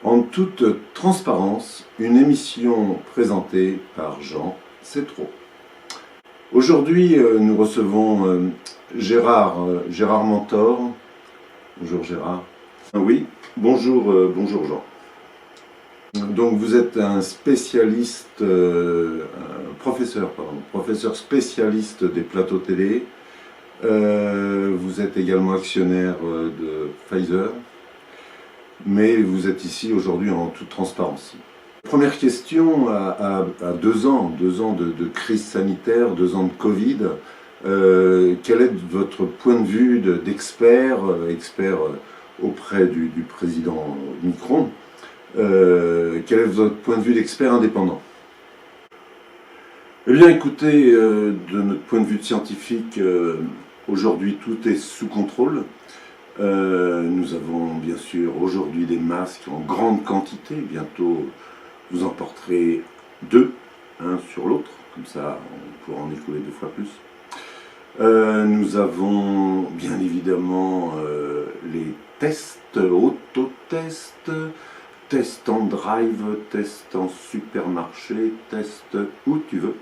En toute transparence, une émission présentée par Jean Cetreau. Aujourd'hui, nous recevons Gérard Mentor. Bonjour Gérard. Oui, bonjour Jean. Donc vous êtes un spécialiste, professeur spécialiste des plateaux télé. Vous êtes également actionnaire de Pfizer, mais vous êtes ici aujourd'hui en toute transparence. Première question, à 2 ans de crise sanitaire, 2 ans de Covid, quel est votre point de vue expert auprès du président Macron, quel est votre point de vue d'expert indépendant? Eh bien écoutez, de notre point de vue de scientifique, aujourd'hui tout est sous contrôle. Nous avons bien sûr aujourd'hui des masques en grande quantité, bientôt vous en porterez 2, un sur l'autre, comme ça on pourra en écouler 2 fois plus. Nous avons bien évidemment les tests, autotests, tests en drive, tests en supermarché, tests où tu veux.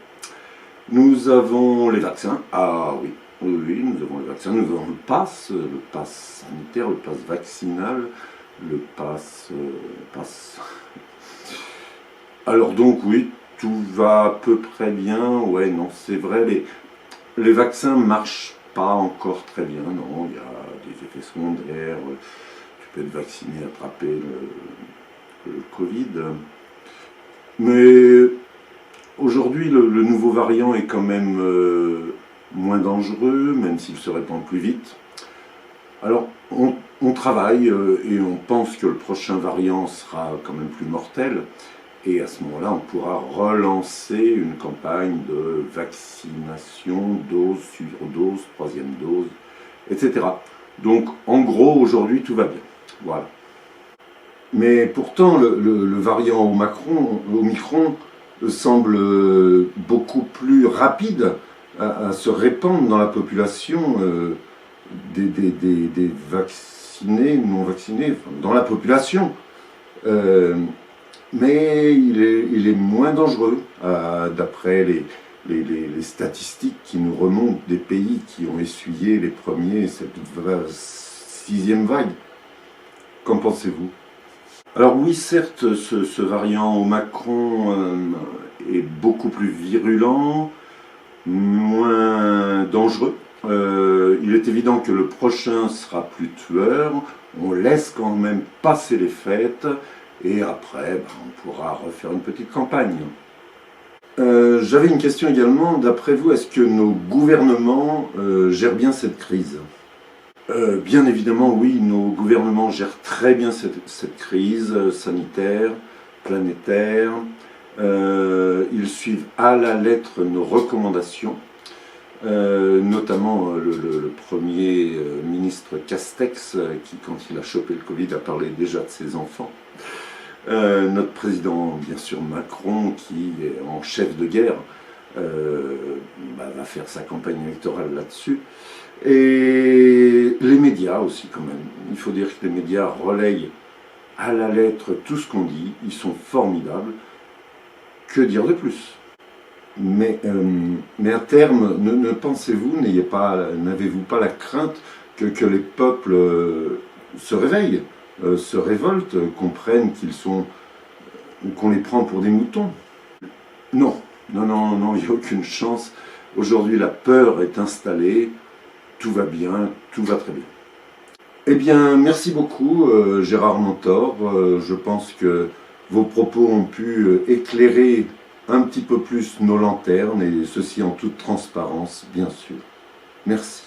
Nous avons les vaccins, ah oui, nous avons les vaccins, nous avons le pass sanitaire, le pass vaccinal, le pass... Alors donc oui, tout va à peu près bien, ouais non c'est vrai, les vaccins ne marchent pas encore très bien, non, il y a des effets secondaires, tu peux être vacciné, attraper le Covid, mais aujourd'hui le nouveau variant est quand même moins dangereux, même s'il se répand plus vite. Alors on travaille et on pense que le prochain variant sera quand même plus mortel. Et à ce moment-là, on pourra relancer une campagne de vaccination, dose sur dose, 3e dose, etc. Donc, en gros, aujourd'hui, tout va bien. Voilà. Mais pourtant, le variant Omicron semble beaucoup plus rapide à se répandre dans la population des vaccinés, non vaccinés, enfin, dans la population. Mais il est moins dangereux, d'après les statistiques qui nous remontent des pays qui ont essuyé les premiers, cette 6e vague. Qu'en pensez-vous? Alors oui, certes, ce variant Omicron est beaucoup plus virulent, moins dangereux. Il est évident que le prochain sera plus tueur. On laisse quand même passer les fêtes. Et après, on pourra refaire une petite campagne. J'avais une question également. D'après vous, est-ce que nos gouvernements gèrent bien cette crise? Bien évidemment, oui, nos gouvernements gèrent très bien cette crise sanitaire, planétaire. Ils suivent à la lettre nos recommandations. Notamment le premier ministre Castex, qui, quand il a chopé le Covid, a parlé déjà de ses enfants. Notre président, bien sûr, Macron, qui est en chef de guerre, va faire sa campagne électorale là-dessus. Et les médias aussi, quand même. Il faut dire que les médias relayent à la lettre tout ce qu'on dit. Ils sont formidables. Que dire de plus? Mais à terme, ne pensez-vous, n'avez-vous pas la crainte que les peuples se réveillent, se révoltent, comprennent qu'on les prend pour des moutons? Non, il n'y a aucune chance. Aujourd'hui, la peur est installée, tout va bien, tout va très bien. Eh bien, merci beaucoup, Gérard Mentor. Je pense que vos propos ont pu éclairer un petit peu plus nos lanternes, et ceci en toute transparence, bien sûr. Merci.